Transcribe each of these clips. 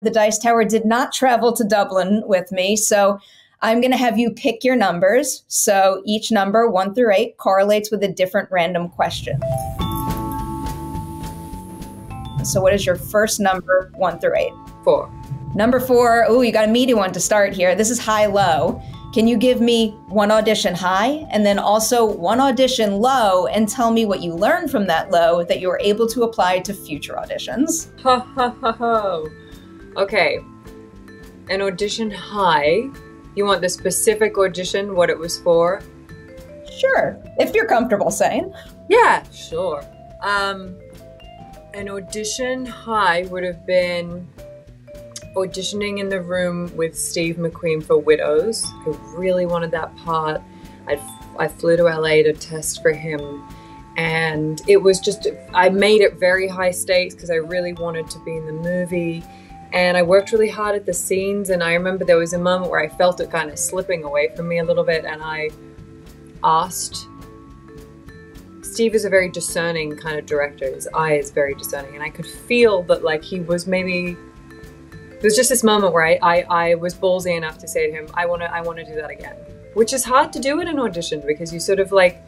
The Dice Tower did not travel to Dublin with me, so I'm going to have you pick your numbers. So each number, 1 through 8, correlates with a different random question. So what is your first number, 1 through 8? 4. Number 4, oh, you got a meaty one to start here. This is high-low. Can you give me one audition high and then also one audition low and tell me what you learned from that low that you were able to apply to future auditions? Ha ha ha ha. Okay. An audition high. You want the specific audition, what it was for? Sure, if you're comfortable saying. Yeah, sure. An audition high would have been auditioning in the room with Steve McQueen for Widows. I really wanted that part. I flew to LA to test for him, and it was just, I made it very high stakes because I really wanted to be in the movie, and I worked really hard at the scenes, and I remember there was a moment where I felt it kind of slipping away from me a little bit, and I asked, Steve is a very discerning kind of director, his eye is very discerning, and I could feel that like he was maybe, there's just this moment where I was ballsy enough to say to him, I want to do that again. Which is hard to do in an audition because you sort of like,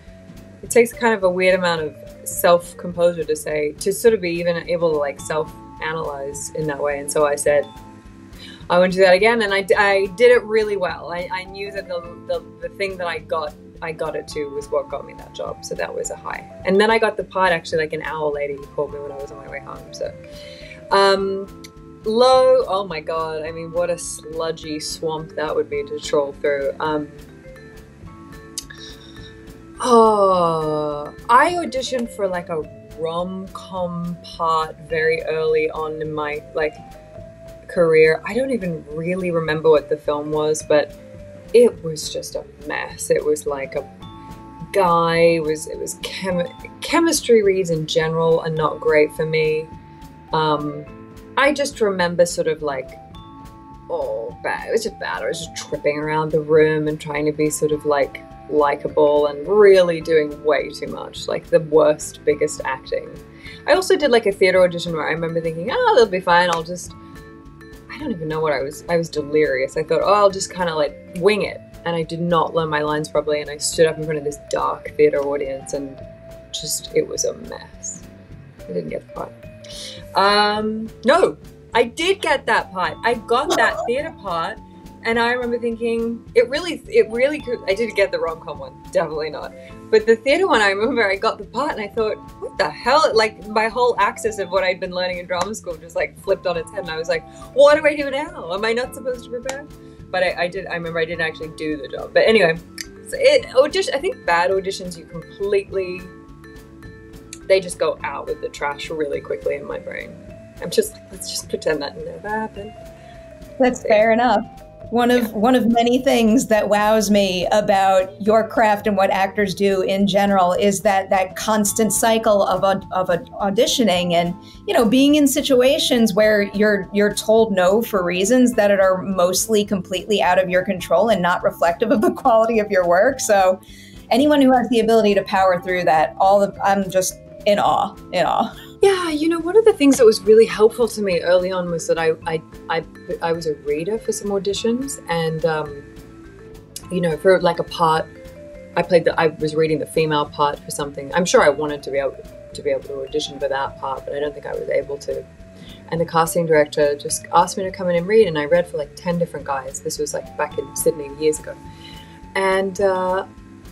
it takes kind of a weird amount of self-composure to say, to sort of be even able to like self-analyze in that way. And so I said, I want to do that again. And I did it really well. I knew that the thing that I got it to was what got me that job. So that was a high. And then I got the part actually like an hour later. He called me when I was on my way home. So, low, oh my god, I mean, what a sludgy swamp that would be to troll through. I auditioned for like a rom-com part very early on in my like career. I don't even really remember what the film was, but it was just a mess. It was like a guy, it was chemistry reads in general are not great for me. I just remember sort of like, oh, bad. It was just bad. I was just tripping around the room and trying to be sort of like likable and really doing way too much, like the worst, biggest acting. I also did like a theater audition where I remember thinking, oh, they'll be fine. I don't even know what I was delirious. I thought, oh, I'll just kind of like wing it. And I did not learn my lines properly. And I stood up in front of this dark theater audience and just, it was a mess. I didn't get the part. No, I did get that part. I got that theater part, and I remember thinking, it really could. I didn't get the rom-com one, definitely not. But the theater one, I remember I got the part, and I thought, what the hell? Like my whole axis of what I'd been learning in drama school just like flipped on its head, and I was like, what do I do now? Am I not supposed to prepare? But I remember I didn't actually do the job. But anyway, so I think bad auditions, you completely, they just go out with the trash really quickly in my brain. I'm just like, let's just pretend that never happened. That's fair enough. One of many things that wows me about your craft and what actors do in general is that constant cycle of auditioning and, you know, being in situations where you're told no for reasons that are mostly completely out of your control and not reflective of the quality of your work. So anyone who has the ability to power through that, I'm just in awe. Yeah, you know, one of the things that was really helpful to me early on was that I was a reader for some auditions, and you know, for like a part, I was reading the female part for something. I'm sure I wanted to be able to audition for that part, but I don't think I was able to. And the casting director just asked me to come in and read, and I read for like 10 different guys. This was like back in Sydney years ago, and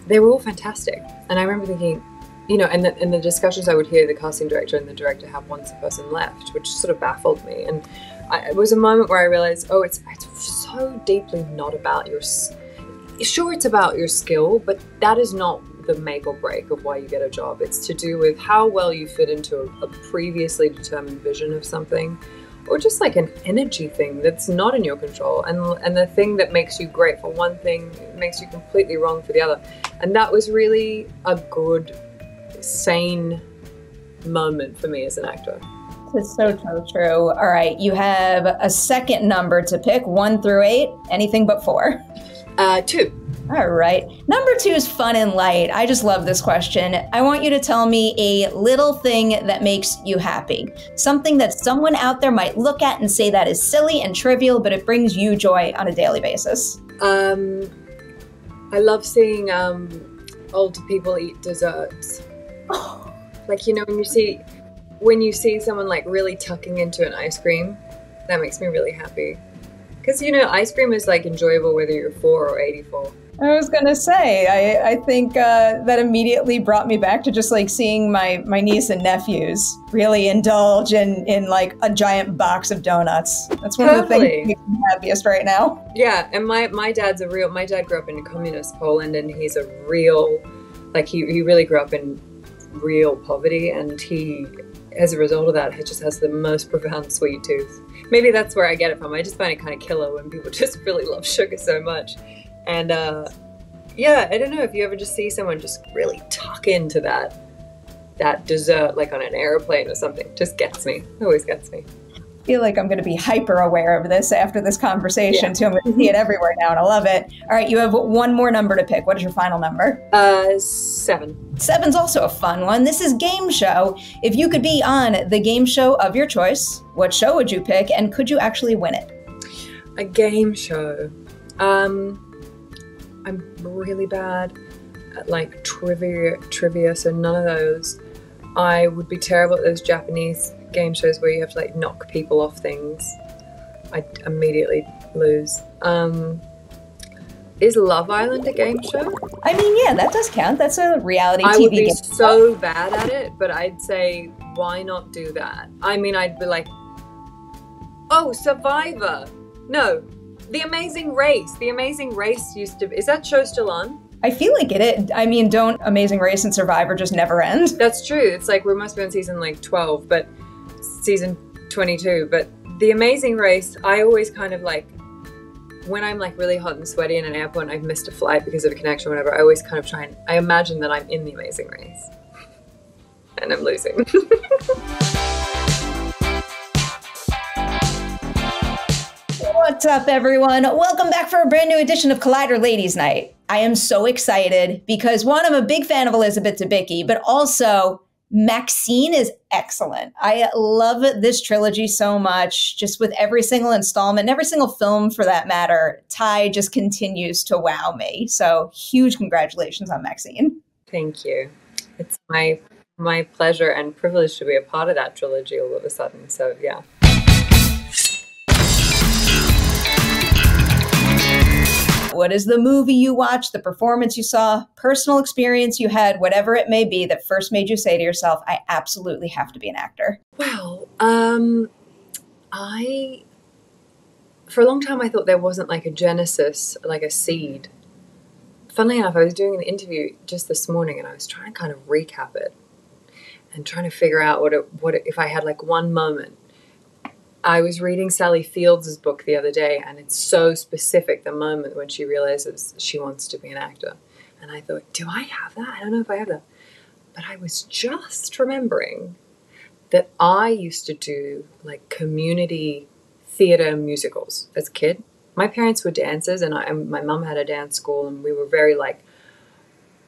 they were all fantastic. And I remember thinking, you know, and in the discussions I would hear the casting director and the director have once the person left, which sort of baffled me. And it was a moment where I realized, oh, it's so deeply not about sure, it's about your skill, but that is not the make or break of why you get a job. It's to do with how well you fit into a previously determined vision of something, or just like an energy thing that's not in your control. And the thing that makes you great for one thing makes you completely wrong for the other. And that was really a good, sane moment for me as an actor. It's so true. All right, you have a second number to pick, 1 through 8. Anything but 4. 2. All right. Number 2 is fun and light. I just love this question. I want you to tell me a little thing that makes you happy. Something that someone out there might look at and say that is silly and trivial, but it brings you joy on a daily basis. I love seeing older people eat desserts. Oh. Like, you know, when you see someone like really tucking into an ice cream, that makes me really happy. Because, you know, ice cream is like enjoyable whether you're 4 or 84. I was gonna say, I think that immediately brought me back to just like seeing my niece and nephews really indulge in like a giant box of donuts. That's one of the things that makes me happiest right now. Yeah, and my dad grew up in communist Poland, and he's a real, like he really grew up in real poverty, and he, as a result of that, just has the most profound sweet tooth. Maybe that's where I get it from. I just find it kind of killer when people just really love sugar so much. And yeah, I don't know if you ever just see someone just really tuck into that dessert, like on an airplane or something. Just gets me. Always gets me. I feel like I'm going to be hyper aware of this after this conversation too. I'm going to see it everywhere now, and I love it. All right, you have one more number to pick. What is your final number? 7. 7's also a fun one. This is game show. If you could be on the game show of your choice, what show would you pick, and could you actually win it? A game show. I'm really bad at like trivia, so none of those. I would be terrible at those Japanese game shows where you have to like knock people off things. I immediately lose. Is Love Island a game show? I mean, yeah, that does count. That's a reality TV game. I would be so bad at it, but I'd say, why not do that? I mean, I'd be like, oh, Survivor. No, The Amazing Race. The Amazing Race used to be, is that show still on? I feel like it is. I mean, don't Amazing Race and Survivor just never end? That's true. It's like, we must be on season like 12, but season 22. But The Amazing Race, I always kind of like, when I'm like really hot and sweaty in an airport and I've missed a flight because of a connection or whatever, I always kind of try and, I imagine that I'm in The Amazing Race. And I'm losing. What's up, everyone? Welcome back for a brand new edition of Collider Ladies Night. I am so excited because, one, I'm a big fan of Elizabeth Debicki, but also Maxine is excellent. I love this trilogy so much, just with every single installment, and every single film for that matter. Ty just continues to wow me. So huge congratulations on Maxine. Thank you. It's my pleasure and privilege to be a part of that trilogy all of a sudden. So yeah. What is the movie you watched, the performance you saw, personal experience you had, whatever it may be, that first made you say to yourself, I absolutely have to be an actor? Well, for a long time I thought there wasn't like a genesis, like a seed. Funnily enough, I was doing an interview just this morning and I was trying to kind of recap it and trying to figure out what if I had like one moment. I was reading Sally Fields' book the other day, and it's so specific, the moment when she realizes she wants to be an actor. And I thought, do I have that? I don't know if I have that. But I was just remembering that I used to do like community theater musicals as a kid. My parents were dancers, and my mum had a dance school, and we were very like,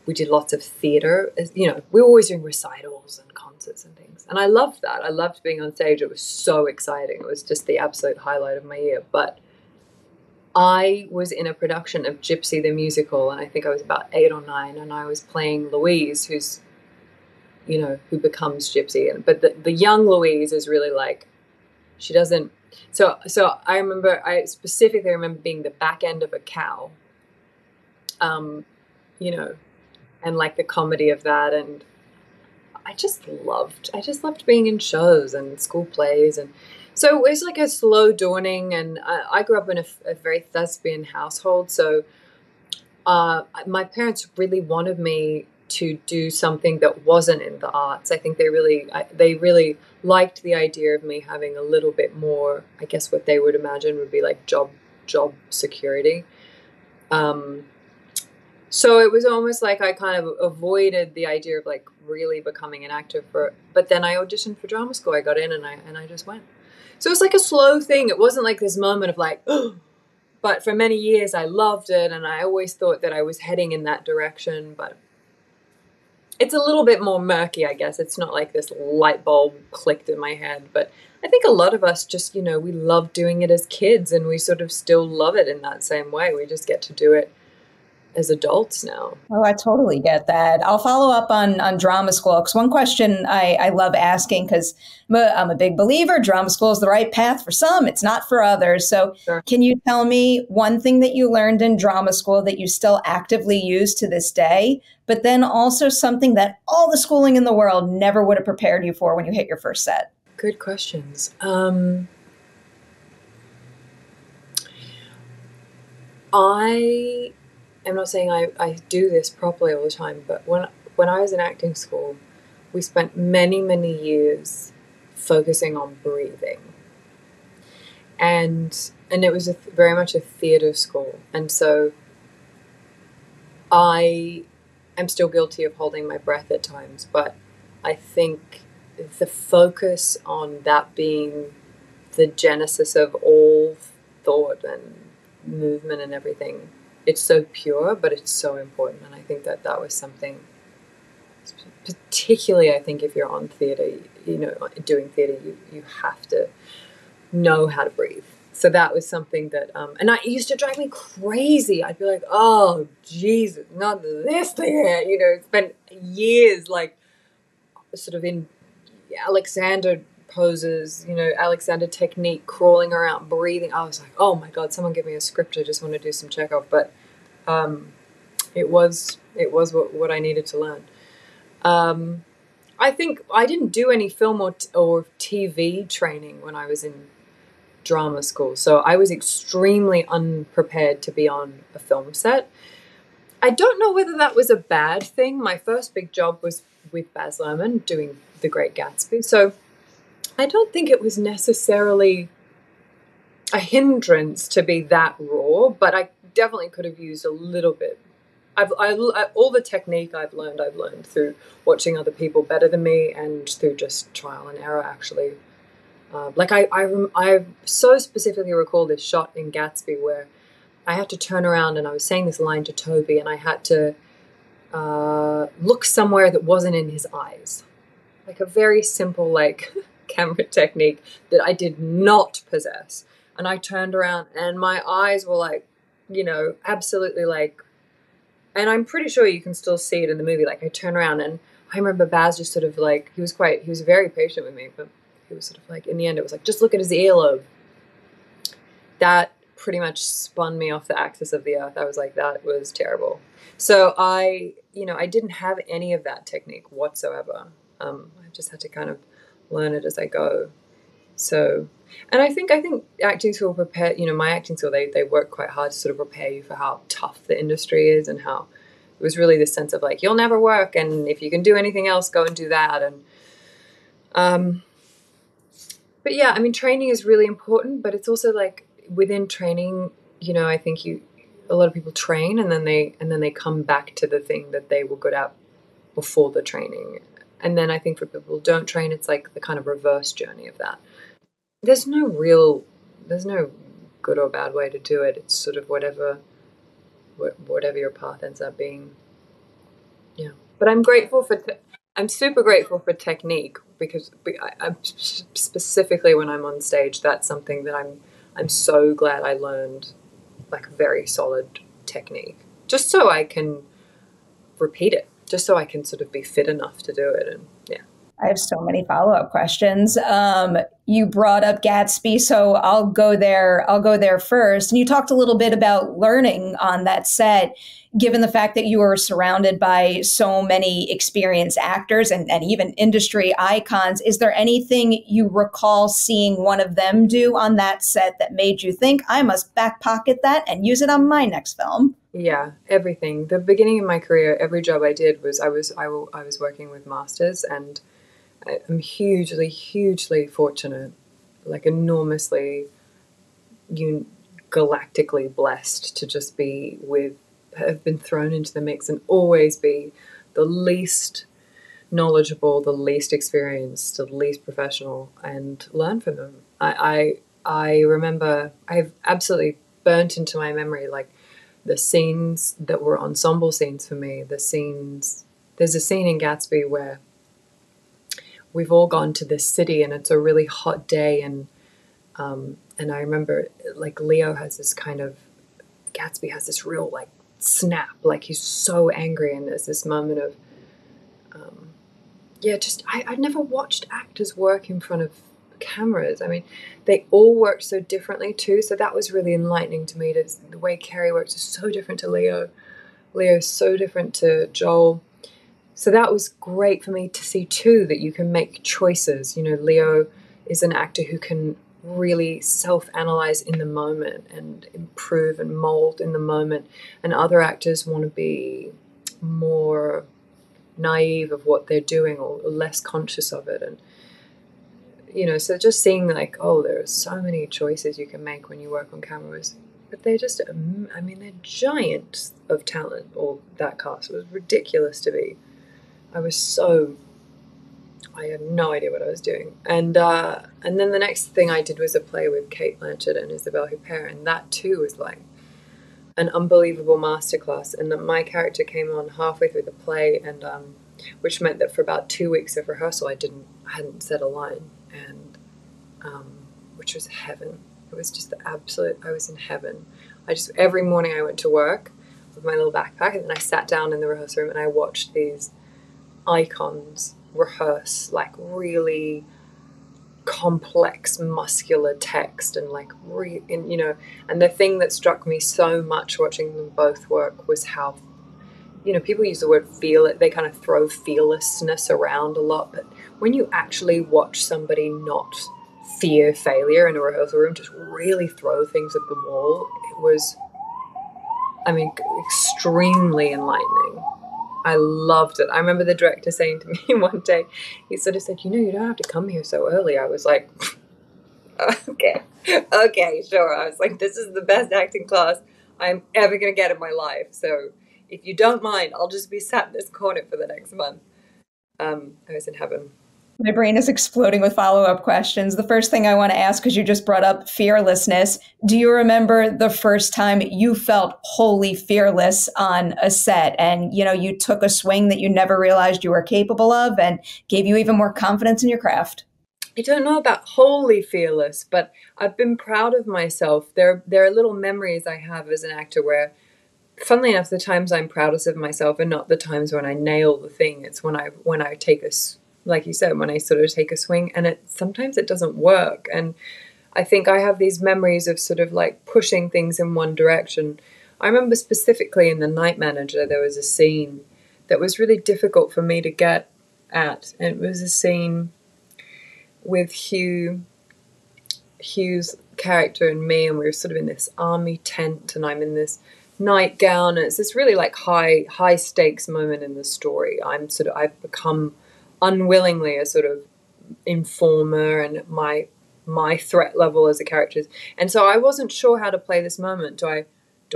we did lots of theater. You know, we were always doing recitals and concerts and things. And I loved that. I loved being on stage. It was so exciting. It was just the absolute highlight of my year. But I was in a production of Gypsy the Musical, and I think I was about 8 or 9, and I was playing Louise, who's, you know, who becomes Gypsy. But the young Louise is really like, she doesn't. So I specifically remember being the back end of a cow, you know, and like the comedy of that. And I just loved being in shows and school plays. And so it was like a slow dawning. And I grew up in a very thespian household. So my parents really wanted me to do something that wasn't in the arts. I think they really liked the idea of me having a little bit more, I guess what they would imagine would be like job security. So it was almost like I kind of avoided the idea of like really becoming an actor but then I auditioned for drama school. I got in and I just went. So it was like a slow thing. It wasn't like this moment of like, oh, but for many years I loved it, and I always thought that I was heading in that direction, but it's a little bit more murky, I guess. It's not like this light bulb clicked in my head, but I think a lot of us just, you know, we loved doing it as kids, and we sort of still love it in that same way. We just get to do it as adults now. Oh, I totally get that. I'll follow up on drama school, because one question I love asking, because I'm a big believer, drama school is the right path for some, it's not for others. So Sure. Can you tell me one thing that you learned in drama school that you still actively use to this day, but then also something that all the schooling in the world never would have prepared you for when you hit your first set? Good questions. I'm not saying I do this properly all the time, but when I was in acting school, we spent many, many years focusing on breathing. And it was very much a theatre school. And so I am still guilty of holding my breath at times, but I think the focus on that being the genesis of all thought and movement and everything, it's so pure, but it's so important. And I think that was something, particularly I think if you're on theatre, you know, doing theatre, you have to know how to breathe. So that was something that, and it used to drive me crazy. I'd be like, oh, Jesus, not this thing, you know, spent years like sort of in Alexander poses, you know, Alexander technique, crawling around, breathing. I was like, oh my God, someone give me a script. I just want to do some Chekhov. But it was what I needed to learn. I think I didn't do any film or TV training when I was in drama school. So I was extremely unprepared to be on a film set. I don't know whether that was a bad thing. My first big job was with Baz Luhrmann doing The Great Gatsby. So I don't think it was necessarily a hindrance to be that raw, but I definitely could have used a little bit. All the technique I've learned through watching other people better than me and through just trial and error, actually. Like I so specifically recall this shot in Gatsby where I had to turn around and I was saying this line to Toby, and I had to look somewhere that wasn't in his eyes. Like a very simple, like, camera technique that I did not possess. And I turned around and my eyes were like, you know, absolutely like, and I'm pretty sure you can still see it in the movie. Like I turn around and I remember Baz just sort of like, he was very patient with me, but he was sort of like, in the end it was like, just look at his earlobe. That pretty much spun me off the axis of the earth. I was like, that was terrible. So I didn't have any of that technique whatsoever. I just had to kind of learn it as I go. So, and I think acting school my acting school, they work quite hard to sort of prepare you for how tough the industry is, and how it was really this sense of like, you'll never work, and if you can do anything else, go and do that. And, but yeah, I mean, training is really important, but it's also like within training, you know, I think a lot of people train and then they come back to the thing that they were good at before the training. And then I think for people who don't train, it's like the kind of reverse journey of that. There's no good or bad way to do it. It's sort of whatever your path ends up being. Yeah. But I'm super grateful for technique, because I'm specifically when I'm on stage, that's something that I'm so glad I learned, like a very solid technique, just so I can repeat it, just so I can sort of be fit enough to do it. And yeah. I have so many follow-up questions. You brought up Gatsby, so I'll go there first. And you talked a little bit about learning on that set, given the fact that you were surrounded by so many experienced actors and even industry icons. Is there anything you recall seeing one of them do on that set that made you think, I must back pocket that and use it on my next film? Yeah, everything. The beginning of my career, every job I did was I was working with masters, and I'm hugely, hugely fortunate, like enormously, galactically blessed to just have been thrown into the mix and always be the least knowledgeable, the least experienced, the least professional, and learn from them. I remember I have absolutely burnt into my memory, like the scenes that were ensemble scenes for me, there's a scene in Gatsby where we've all gone to this city and it's a really hot day, and I remember like Leo has this kind of, Gatsby has this real like snap, like he's so angry, and there's this moment of I'd never watched actors work in front of cameras. I mean, they all worked so differently too, so that was really enlightening to me. The way Carrie works is so different to Leo. Leo's so different to Joel. So that was great for me to see too, that you can make choices. You know, Leo is an actor who can really self-analyze in the moment and improve and mold in the moment, and other actors want to be more naive of what they're doing or less conscious of it. And you know, so just seeing like, oh, there are so many choices you can make when you work on cameras, but they're just, I mean, they're giants of talent. All that cast, it was ridiculous to me. I had no idea what I was doing. And then the next thing I did was a play with Cate, Blanchett and Isabelle Huppert, and that too was like an unbelievable masterclass. And my character came on halfway through the play, and which meant that for about 2 weeks of rehearsal I hadn't said a line, and which was heaven. It was just the absolute, I was in heaven. Every morning I went to work with my little backpack, and then I sat down in the rehearsal room and I watched these icons rehearse like really complex muscular text, and like you know, and the thing that struck me so much watching them both work was how, you know, people use the word feel it, they kind of throw fearlessness around a lot, but when you actually watch somebody not fear failure in a rehearsal room, just really throw things at the wall, it was, I mean, extremely enlightening. I loved it. I remember the director saying to me one day, he sort of said, you know, you don't have to come here so early. I was like, okay, sure. I was like, this is the best acting class I'm ever going to get in my life. So if you don't mind, I'll just be sat in this corner for the next month. I was in heaven. My brain is exploding with follow-up questions. The first thing I want to ask, because you just brought up fearlessness, do you remember the first time you felt wholly fearless on a set, and you know, you took a swing that you never realized you were capable of and gave you even more confidence in your craft? I don't know about wholly fearless, but I've been proud of myself. There are little memories I have as an actor where, funnily enough, the times I'm proudest of myself are not the times when I nail the thing. It's when I take like you said, when I sort of take a swing, and sometimes it doesn't work. And I think I have these memories of sort of like pushing things in one direction. I remember specifically in The Night Manager, there was a scene that was really difficult for me to get at. And it was a scene with Hugh's character and me, and we were sort of in this army tent, and I'm in this nightgown, and it's this really like high stakes moment in the story. I've become unwillingly a sort of informer, and my threat level as a character. And so I wasn't sure how to play this moment. Do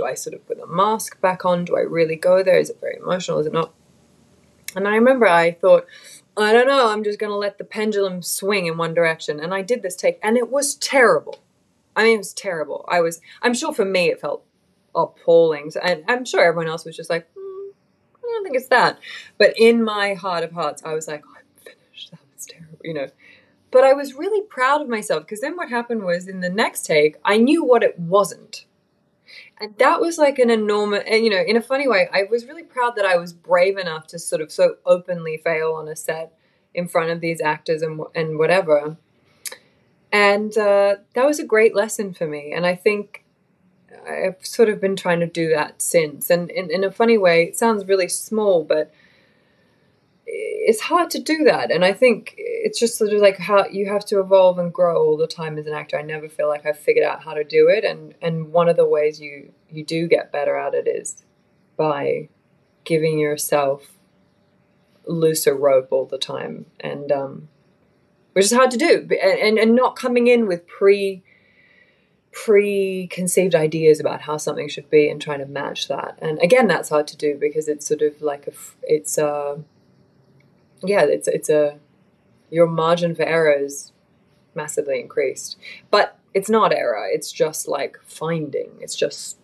I sort of put the mask back on? Do I really go there? Is it very emotional? Is it not? And I remember I thought, I don't know, I'm just going to let the pendulum swing in one direction. And I did this take, and it was terrible. I mean, it was terrible. I'm sure for me it felt appalling. And I'm sure everyone else was just like, I don't think it's that. But in my heart of hearts, I was like, oh, I'm finished. That was terrible, you know. But I was really proud of myself, because then what happened was in the next take, I knew what it wasn't. And that was like an enormous, and you know, in a funny way, I was really proud that I was brave enough to sort of so openly fail on a set in front of these actors and whatever. And that was a great lesson for me. And I think I've sort of been trying to do that since. And in a funny way, it sounds really small, but it's hard to do that. And I think it's just sort of like how you have to evolve and grow all the time as an actor. I never feel like I've figured out how to do it. And one of the ways you do get better at it is by giving yourself looser rope all the time. And which is hard to do. And not coming in with preconceived ideas about how something should be and trying to match that. And again, that's hard to do because it's sort of like your margin for error is massively increased. But it's not error. It's just like finding. It's just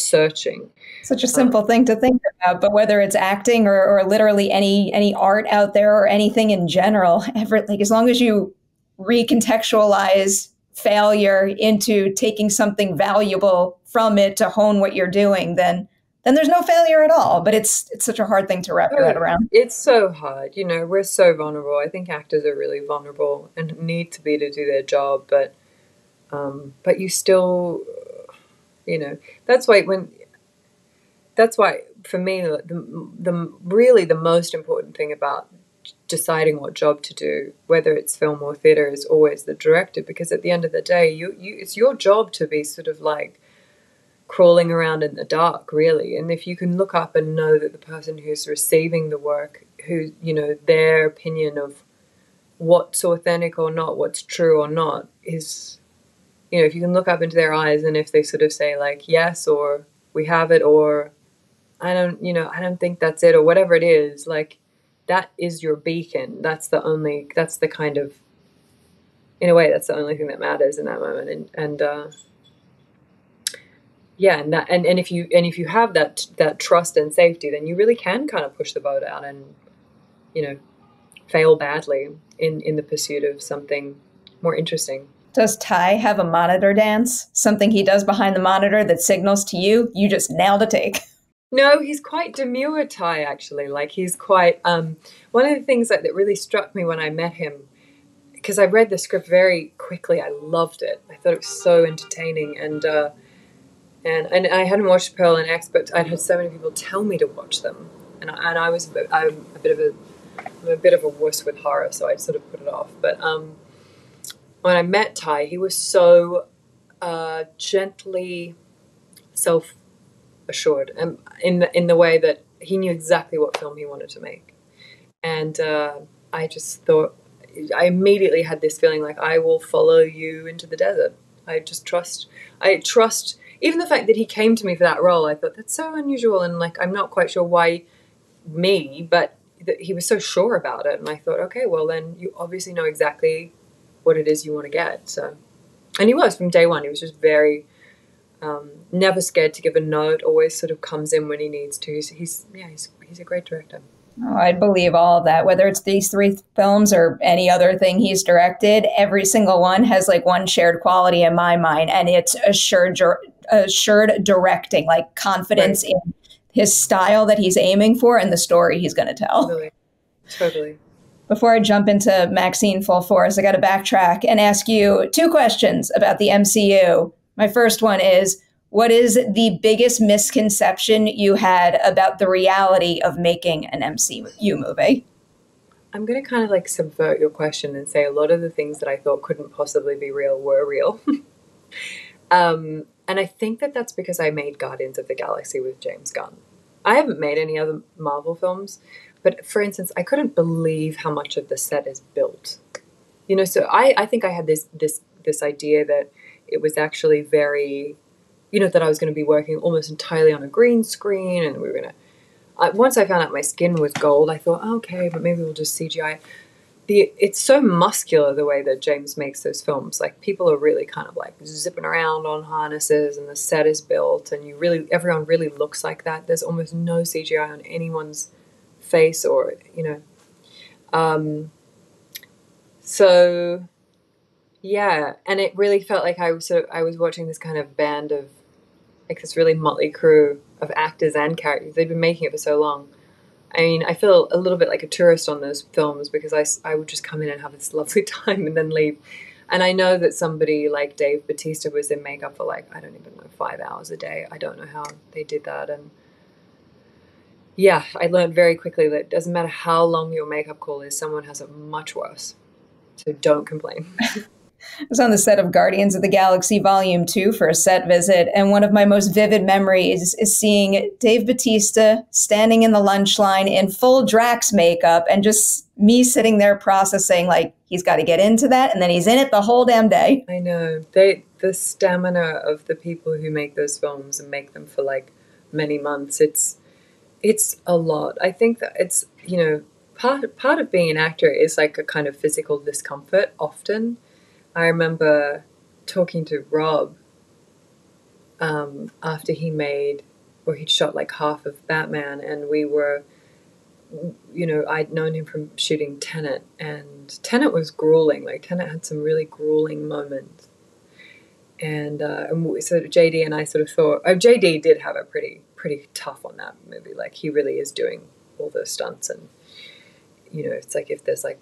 searching. Such a simple thing to think about, but whether it's acting or literally any art out there or anything in general, like as long as you recontextualize failure into taking something valuable from it to hone what you're doing, then there's no failure at all. But it's such a hard thing to wrap your head around. It's so hard. You know, we're so vulnerable. I think actors are really vulnerable and need to be to do their job, but you still, you know, that's why for me the most important thing about deciding what job to do, whether it's film or theater, is always the director, because at the end of the day, it's your job to be sort of like crawling around in the dark, really. And if you can look up and know that the person who's receiving the work, who, you know, their opinion of what's authentic or not, what's true or not, is, you know, if you can look up into their eyes, and if they sort of say like yes, or we have it, or I don't think that's it, or whatever it is, like, that is your beacon. That's the kind of, in a way, that's the only thing that matters in that moment. And if you have that trust and safety, then you really can kind of push the boat out and, you know, fail badly in the pursuit of something more interesting. Does Ty have a monitor dance? Something he does behind the monitor that signals to you just nailed a take? No, he's quite demure, Ty, actually. Like, he's quite... one of the things that really struck me when I met him, because I read the script very quickly, I loved it. I thought it was so entertaining. And I hadn't watched Pearl and X, but I'd heard so many people tell me to watch them. And I'm a bit of a wuss with horror, so I sort of put it off. But when I met Ty, he was so gently self-assured, and in the way that he knew exactly what film he wanted to make. And I just thought, I immediately had this feeling like, I will follow you into the desert. I trust, even the fact that he came to me for that role, I thought, that's so unusual, and like, I'm not quite sure why me, but he was so sure about it. And I thought, okay, well then you obviously know exactly what it is you want to get. So, and he was, from day one, he was just very, never scared to give a note, always sort of comes in when he needs to. He's a great director. Oh, I'd believe all of that. Whether it's these 3 films or any other thing he's directed, every single one has like one shared quality in my mind, and it's assured directing, like confidence in his style that he's aiming for and the story he's going to tell. Totally. Before I jump into Maxine full force, I got to backtrack and ask you 2 questions about the MCU. My first one is, what is the biggest misconception you had about the reality of making an MCU movie? I'm going to kind of like subvert your question and say a lot of the things that I thought couldn't possibly be real were real. And I think that's because I made Guardians of the Galaxy with James Gunn. I haven't made any other Marvel films, but for instance, I couldn't believe how much of the set is built. You know, so I think I had this idea that it was actually very, you know, that I was going to be working almost entirely on a green screen, and we were going to, once I found out my skin was gold, I thought, oh, okay, but maybe we'll just CGI. It's so muscular the way that James makes those films. Like, people are really kind of like zipping around on harnesses, and the set is built, and everyone really looks like that. There's almost no CGI on anyone's face, or, you know. So yeah, and it really felt like I was watching this kind of band of, like, this really motley crew of actors and characters. They've been making it for so long. I mean, I feel a little bit like a tourist on those films, because I would just come in and have this lovely time and then leave. And I know that somebody like Dave Bautista was in makeup for, like, I don't even know, 5 hours a day. I don't know how they did that. And yeah, I learned very quickly that it doesn't matter how long your makeup call is, someone has it much worse. So don't complain. I was on the set of Guardians of the Galaxy Volume 2 for a set visit, and one of my most vivid memories is seeing Dave Bautista standing in the lunch line in full Drax makeup, and just me sitting there processing, like, he's got to get into that, and then he's in it the whole damn day. I know. The stamina of the people who make those films and make them for, like, many months, it's a lot. I think that it's, you know, part of being an actor is like a kind of physical discomfort often. I remember talking to Rob after he'd shot like half of Batman, and we were, I'd known him from shooting Tenet, and Tenet was grueling. Like, Tenet had some really grueling moments. And so JD and I sort of thought, JD did have a pretty tough on that movie. Like, he really is doing all those stunts, and, it's like if there's like,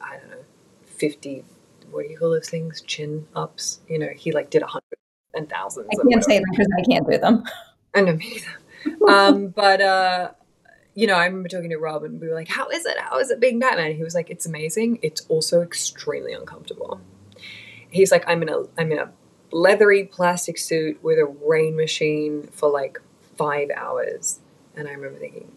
I don't know, 50, what do you call those things? Chin ups. He like did 100 and thousands. I can't say them because I can't do them. I know me either. But I remember talking to Rob, and we were like, How is it being Batman? And he was like, it's amazing. It's also extremely uncomfortable. He's like, I'm in a leathery plastic suit with a rain machine for like 5 hours. And I remember thinking,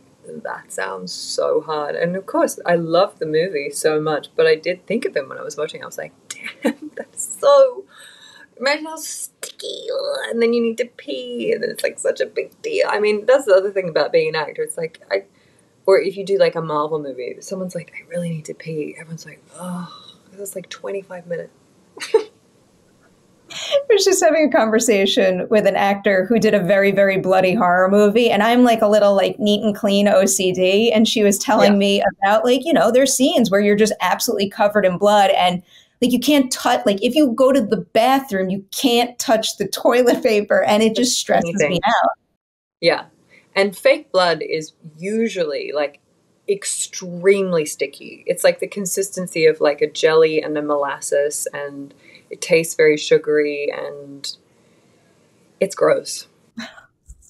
that sounds so hard. And of course, I loved the movie so much, but I did think of him when I was watching. I was like, damn, that's so... Imagine how sticky, and then you need to pee, and then it's like such a big deal. I mean, that's the other thing about being an actor. It's like, or if you do like a Marvel movie, someone's like, I really need to pee. Everyone's like, oh, that's like 25 minutes. I was just having a conversation with an actor who did a very, very bloody horror movie, and I'm like a little like neat and clean OCD, and she was telling me about like, there's scenes where you're just absolutely covered in blood, and like you can't touch, like if you go to the bathroom, you can't touch the toilet paper, and it just stresses me out. Yeah. And fake blood is usually like extremely sticky. It's like the consistency of like a jelly and a molasses, and it tastes very sugary, and it's gross.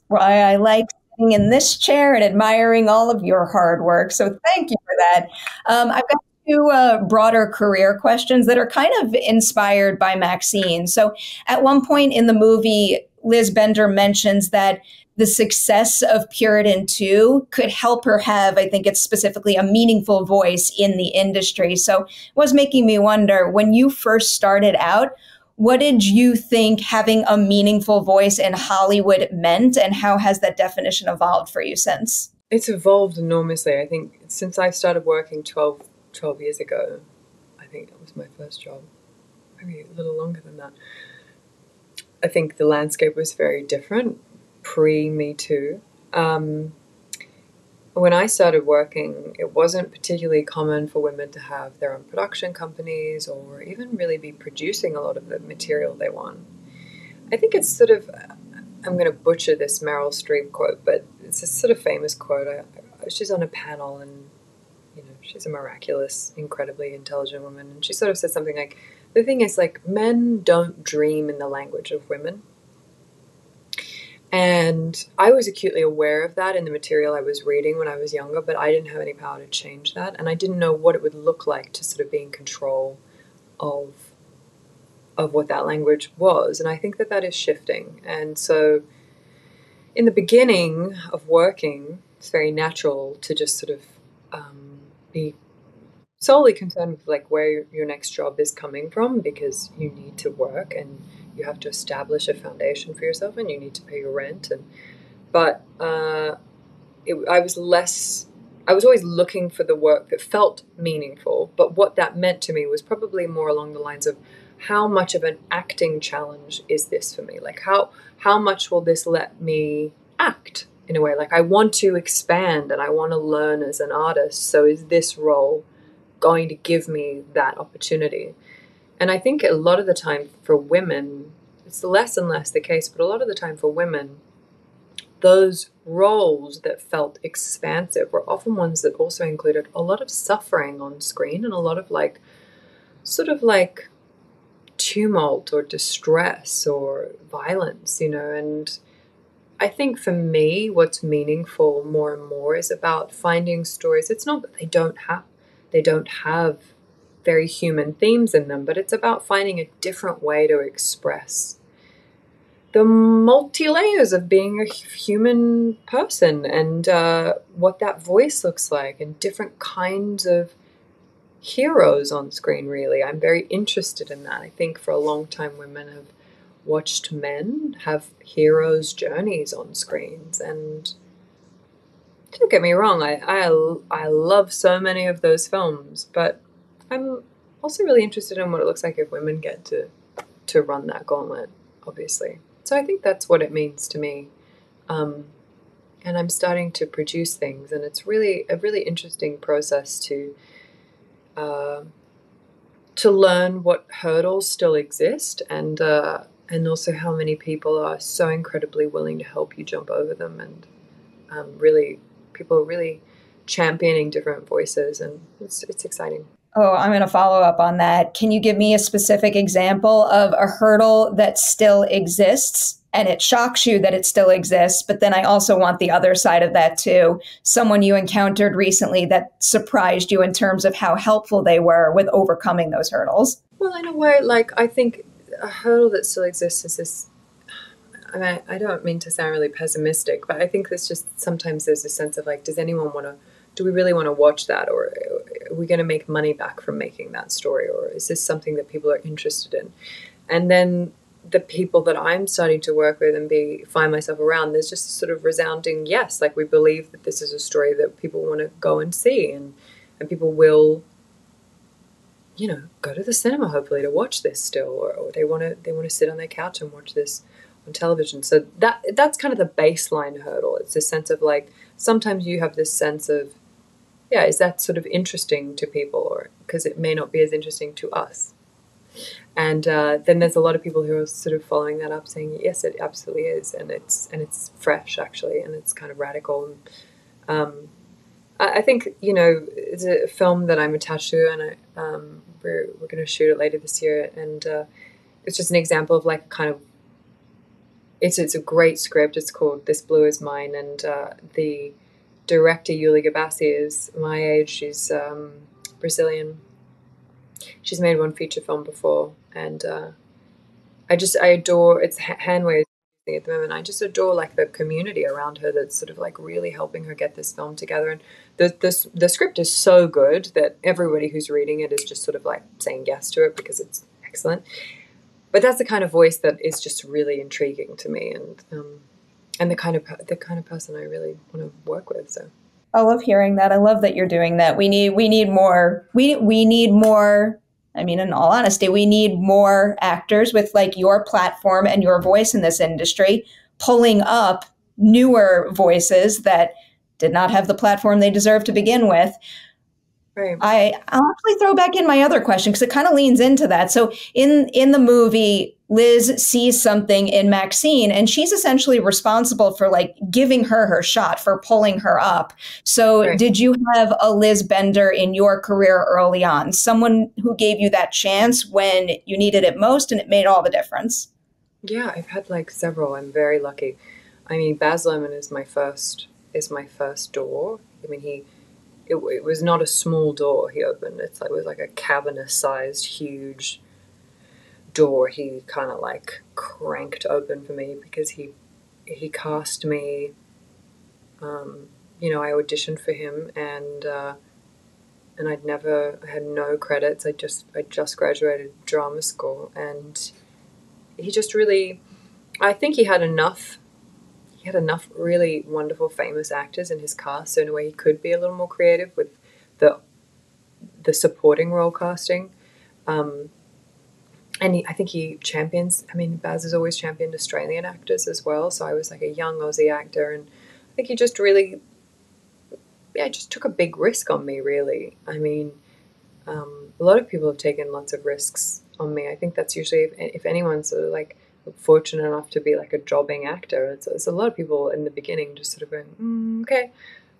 Why I like sitting in this chair and admiring all of your hard work. So thank you for that. I've got two broader career questions that are kind of inspired by Maxine. So at one point in the movie, Liz Bender mentions that the success of Puritan 2 could help her have, I think it's specifically, a meaningful voice in the industry. So it was making me wonder, when you first started out, what did you think having a meaningful voice in Hollywood meant, and how has that definition evolved for you since? It's evolved enormously. I think since I started working 12 years ago, I think that was my first job, maybe a little longer than that. I think the landscape was very different pre-Me Too. When I started working, it wasn't particularly common for women to have their own production companies or even really be producing a lot of the material they want. I think it's sort of, I'm going to butcher this Meryl Streep quote, but it's a sort of famous quote. She's on a panel, and she's a miraculous, incredibly intelligent woman, and she sort of said something like, the thing is, like, men don't dream in the language of women. And I was acutely aware of that in the material I was reading when I was younger, but I didn't have any power to change that. And I didn't know what it would look like to sort of be in control of what that language was. And I think that is shifting. And so in the beginning of working, it's very natural to just sort of be solely concerned with like where your next job is coming from, because you need to work and you have to establish a foundation for yourself, and you need to pay your rent. But I was always looking for the work that felt meaningful. But what that meant to me was probably more along the lines of, how much of an acting challenge is this for me? Like how much will this let me act in a way? Like, I want to expand and I want to learn as an artist. So is this role going to give me that opportunity? And I think a lot of the time for women, it's less and less the case, but a lot of the time for women, those roles that felt expansive were often ones that also included a lot of suffering on screen and a lot of like, sort of like tumult or distress or violence, and I think for me, what's meaningful more and more is about finding stories. It's not that they don't have very human themes in them, but it's about finding a different way to express the multi-layers of being a human person, and what that voice looks like, and different kinds of heroes on screen, really. I'm very interested in that. I think for a long time women have watched men have heroes' journeys on screens, and don't get me wrong, I love so many of those films, but I'm also really interested in what it looks like if women get to to run that gauntlet, obviously. So I think that's what it means to me. And I'm starting to produce things, and it's really a really interesting process to learn what hurdles still exist, and also how many people are so incredibly willing to help you jump over them, and really people are really championing different voices, and it's exciting. Oh, I'm going to follow up on that. Can you give me a specific example of a hurdle that still exists and it shocks you that it still exists? But then I also want the other side of that too. Someone you encountered recently that surprised you in terms of how helpful they were with overcoming those hurdles. Well, in a way, like, I think a hurdle that still exists is this. I mean, I don't mean to sound really pessimistic, but I think sometimes there's a sense of like, do we really want to watch that, or are we going to make money back from making that story, or is this something that people are interested in? And then the people that I'm starting to work with and find myself around, there's just a sort of resounding yes, like we believe that this is a story that people want to go and see, and people will, go to the cinema hopefully to watch this still, or they want to sit on their couch and watch this on television. So that's kind of the baseline hurdle. It's this sense of like, sometimes you have this sense of, yeah, is that sort of interesting to people, or because it may not be as interesting to us. And then there's a lot of people who are sort of following that up, saying yes, it absolutely is, and it's fresh actually, and it's kind of radical. And I think it's a film that I'm attached to, and we're going to shoot it later this year, and it's just an example of like kind of it's a great script. It's called This Blue Is Mine, and the director, Yuli Gabassi, is my age. She's Brazilian. She's made one feature film before, and I adore, it's Handway at the moment. I just adore like the community around her that's sort of like really helping her get this film together. And the script is so good that everybody who's reading it is just sort of like saying yes to it because it's excellent. But that's the kind of voice that is just really intriguing to me, and the kind of person I really want to work with. So I love hearing that. I love that you're doing that. We need more. We need more. I mean, in all honesty, we need more actors with like your platform and your voice in this industry, pulling up newer voices that did not have the platform they deserve to begin with. Right. I'll actually throw back in my other question because it kind of leans into that. So in the movie, Liz sees something in Maxine, and she's essentially responsible for like giving her shot, for pulling her up. So right. Did you have a Liz Bender in your career early on? Someone who gave you that chance when you needed it most and it made all the difference? Yeah, I've had like several. I'm very lucky. I mean, Baz Luhrmann is my first door. I mean, it was not a small door he opened. It was like a cabinet-sized, huge door he kind of like cranked open for me because he cast me. I auditioned for him, and I had no credits. I just graduated drama school, and he just really, I think he had enough really wonderful, famous actors in his cast, so in a way he could be a little more creative with the supporting role casting. And I think he champions, I mean, Baz has always championed Australian actors as well, so I was like a young Aussie actor, and I think he just really, just took a big risk on me, really. I mean, a lot of people have taken lots of risks on me. I think that's usually, if anyone's sort of like fortunate enough to be like a jobbing actor, it's a lot of people in the beginning just sort of going, okay,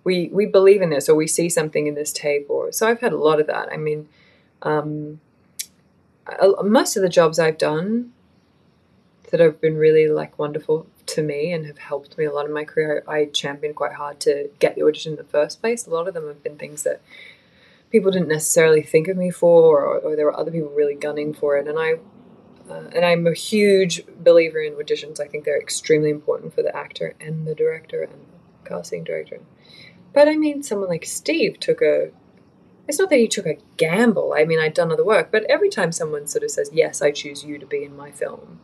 we believe in this, or we see something in this tape, or so I've had a lot of that. I mean, most of the jobs I've done that have been really like wonderful to me and have helped me a lot in my career, I championed quite hard to get the audition in the first place. A lot of them have been things that people didn't necessarily think of me for, or there were other people really gunning for it. And I'm a huge believer in auditions. I think they're extremely important for the actor and the director and the casting director. But I mean, someone like Steve it's not that he took a gamble. I mean, I'd done other work, but every time someone sort of says, yes, I choose you to be in my film.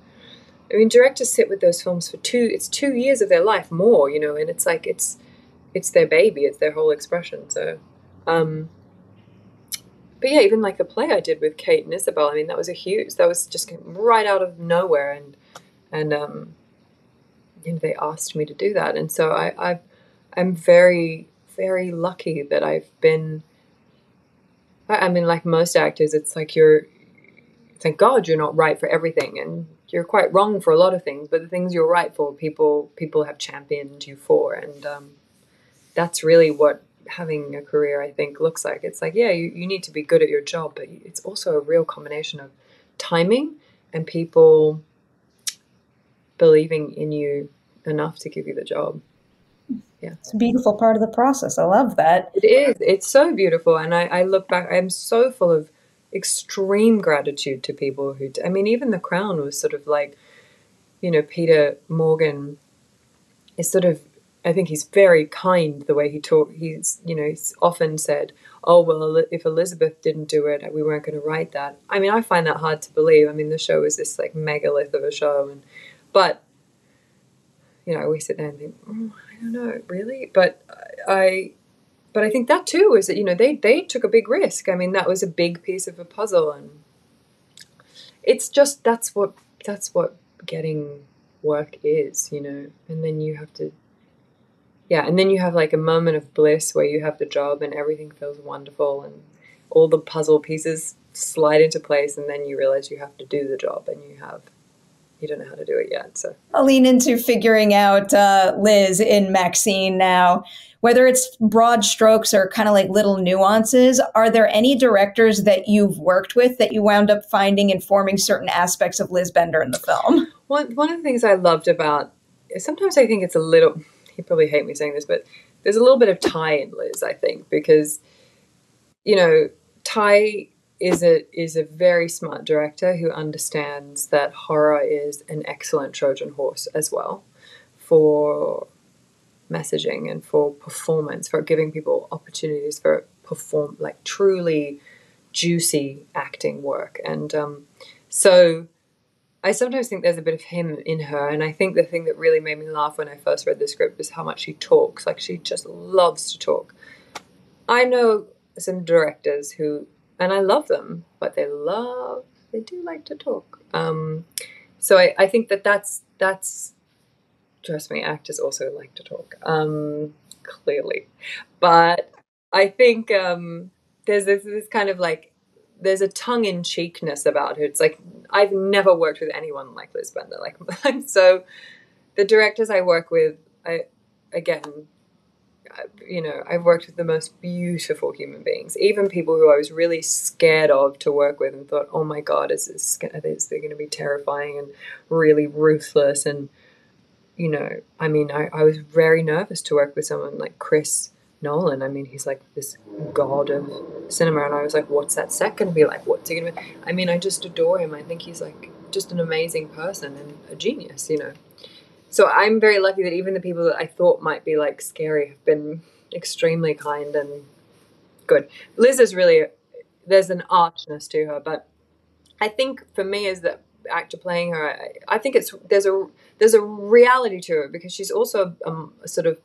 I mean, directors sit with those films for 2 years of their life more, and it's like, it's their baby, it's their whole expression. So, but yeah, even like the play I did with Cate and Isabelle, I mean, that was that was just right out of nowhere. And they asked me to do that. And so I'm very, very lucky that I've been, I mean, like most actors, it's like thank God you're not right for everything. And you're quite wrong for a lot of things, but the things you're right for, people have championed you for. And that's really what having a career, I think, looks like. It's like, yeah, you need to be good at your job, but it's also a real combination of timing and people believing in you enough to give you the job. Yeah, it's a beautiful part of the process. I love that. It is. It's so beautiful. And I look back, I'm so full of extreme gratitude to people who, I mean, even The Crown was sort of like, Peter Morgan is sort of, I think he's very kind the way he talked. He's often said, oh, well, if Elizabeth didn't do it, we weren't going to write that. I mean, I find that hard to believe. I mean, the show is this like megalith of a show. But I always sit there and think, I don't know, really? But I think that too is that, they took a big risk. I mean, that was a big piece of a puzzle. And it's just, that's what getting work is, and then you have to, and then you have like a moment of bliss where you have the job and everything feels wonderful and all the puzzle pieces slide into place, and then you realize you have to do the job and you don't know how to do it yet. So I'll lean into figuring out Liz in Maxine now. Whether it's broad strokes or kind of like little nuances, are there any directors that you've worked with that you wound up finding informing certain aspects of Liz Bender in the film? One of the things I loved about, sometimes I think it's a little, you probably hate me saying this, but there's a little bit of Ty in Liz, I think, because, Ty is a very smart director who understands that horror is an excellent Trojan horse as well for messaging and for performance, for giving people opportunities for like truly juicy acting work. And so I sometimes think there's a bit of him in her. And I think the thing that really made me laugh when I first read the script is how much she talks. Like, she just loves to talk. I know some directors who, and I love them, but they do like to talk. So I think that's, trust me, actors also like to talk, clearly. But I think there's this kind of like, there's a tongue-in-cheekness about her. It's like, I've never worked with anyone like Liz Bender. Like, so the directors I work with, I've worked with the most beautiful human beings, even people who I was really scared of to work with and thought, oh my God, they're going to be terrifying and really ruthless. And, I mean, I was very nervous to work with someone like Chris Nolan. I mean, he's like this god of cinema. And I was like, what's that set going to be like? What's he going to be? I mean, I just adore him. I think he's like just an amazing person and a genius, So I'm very lucky that even the people that I thought might be like scary have been extremely kind and good. Liz is really, there's an archness to her, but I think for me as the actor playing her, I think there's a reality to her because she's also a sort of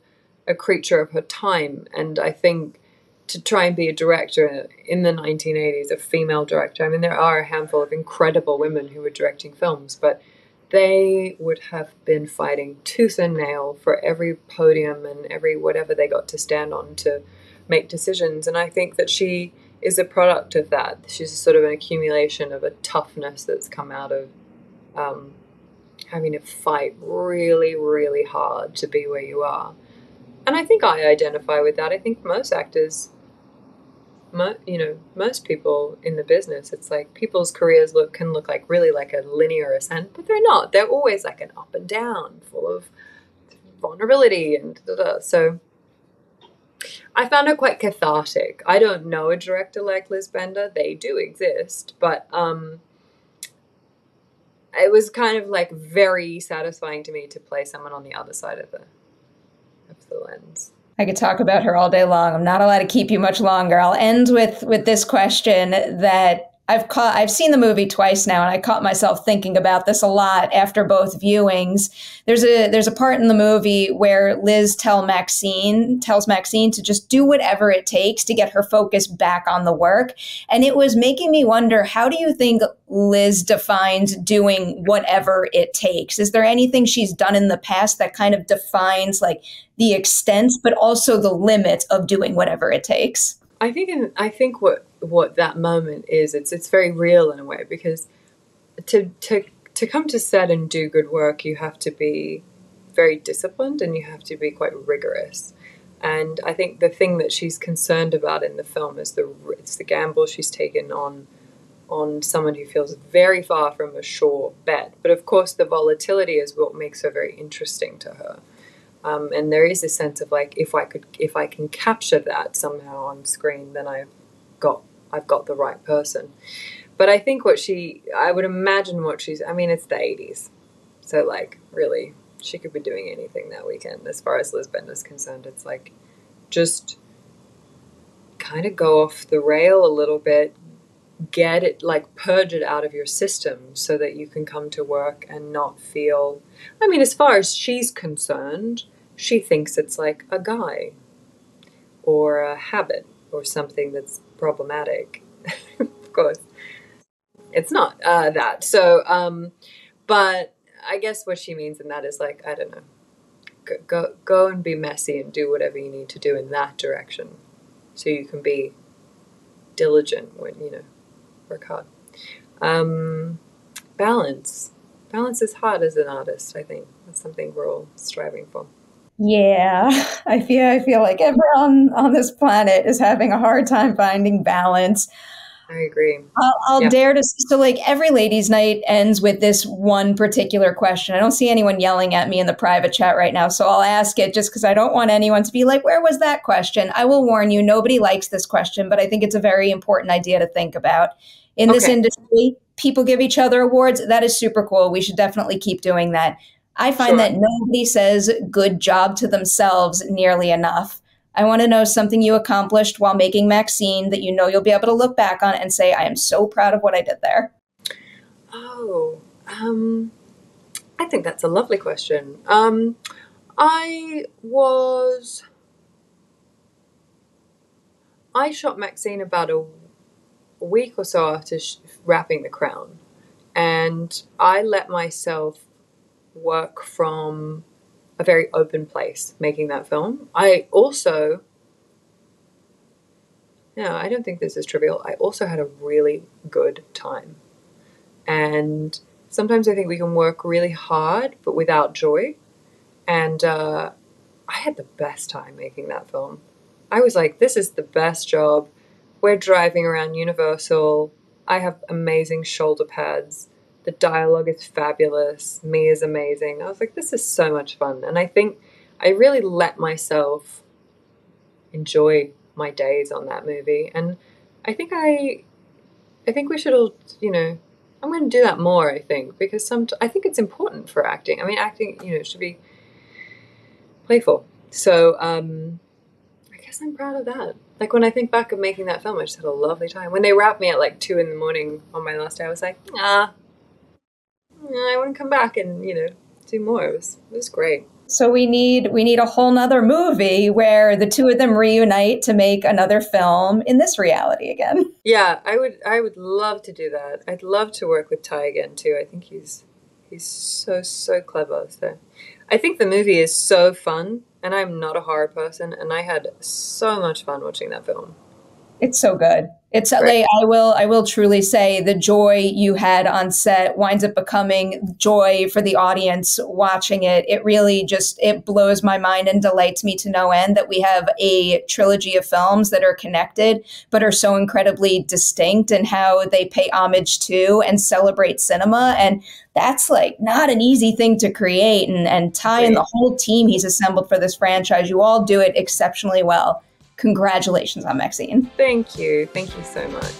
a creature of her time. And I think to try and be a director in the 1980s, a female director, I mean, there are a handful of incredible women who were directing films, but they would have been fighting tooth and nail for every podium and every whatever they got to stand on to make decisions. And I think that she is a product of that. She's sort of an accumulation of a toughness that's come out of having to fight really, really hard to be where you are. And I think I identify with that. I think most actors, most people in the business, it's like people's careers can look like really like a linear ascent, but they're not. They're always like an up and down, full of vulnerability and So I found it quite cathartic. I don't know a director like Liz Bender. They do exist, but it was kind of like very satisfying to me to play someone on the other side of the lens. I could talk about her all day long. I'm not allowed to keep you much longer. I'll end with this question that I've seen the movie twice now, and I caught myself thinking about this a lot after both viewings. There's a part in the movie where Liz tells Maxine to just do whatever it takes to get her focus back on the work. And it was making me wonder, how do you think Liz defines doing whatever it takes? Is there anything she's done in the past that kind of defines like the extent, but also the limit of doing whatever it takes? I think what that moment is, it's very real in a way, because to come to set and do good work, you have to be very disciplined and you have to be quite rigorous. And I think the thing that she's concerned about in the film is it's the gamble she's taken on someone who feels very far from a sure bet. But of course, the volatility is what makes her very interesting to her. And there is a sense of like, if I can capture that somehow on screen, then I've got the right person. But I think I would imagine I mean, it's the 80s. So like, really, she could be doing anything that weekend. As far as Liz Bender's concerned, it's like, just kind of go off the rail a little bit, get it, like purge it out of your system so that you can come to work and not feel, I mean, as far as she's concerned, she thinks it's like a guy or a habit or something that's problematic. Of course, it's not that. So, but I guess what she means in that is like, I don't know, go and be messy and do whatever you need to do in that direction so you can be diligent when, work hard. Balance is hard as an artist. I think that's something we're all striving for. Yeah, I feel like everyone on this planet is having a hard time finding balance. I agree. I'll dare to, so like every ladies' night ends with this one particular question. I don't see anyone yelling at me in the private chat right now, so I'll ask it just because I don't want anyone to be like, where was that question? I will warn you, nobody likes this question, but I think it's a very important idea to think about. In this industry, people give each other awards. That is super cool. We should definitely keep doing that. I find that nobody says good job to themselves nearly enough. I want to know something you accomplished while making Maxine that you know you'll be able to look back on and say, I am so proud of what I did there. Oh, I think that's a lovely question. I shot Maxine about a week or so after wrapping The Crown, and I let myself work from a very open place making that film. I also, I don't think this is trivial, I also had a really good time. And sometimes I think we can work really hard but without joy. And I had the best time making that film. I was like, this is the best job. We're driving around Universal. I have amazing shoulder pads. The dialogue is fabulous. Mia's amazing. I was like, this is so much fun. And I think I really let myself enjoy my days on that movie. And I think we should all, I'm going to do that more, I think, because I think it's important for acting. I mean, acting, should be playful. So I guess I'm proud of that. Like when I think back of making that film, I just had a lovely time. When they wrapped me at like 2 a.m. on my last day, I was like, I want to come back and, do more. It was great. So we need a whole nother movie where the two of them reunite to make another film in this reality again. Yeah, I would love to do that. I'd love to work with Ty again too. I think he's so clever. So I think the movie is so fun, and I'm not a horror person, and I had so much fun watching that film. It's so good. It's like, I will truly say the joy you had on set winds up becoming joy for the audience watching it. It really it blows my mind and delights me to no end that we have a trilogy of films that are connected, but are so incredibly distinct in how they pay homage to and celebrate cinema. And that's like not an easy thing to create. And Ty and the whole team he's assembled for this franchise, you all do it exceptionally well. Congratulations on Maxine. Thank you. Thank you so much.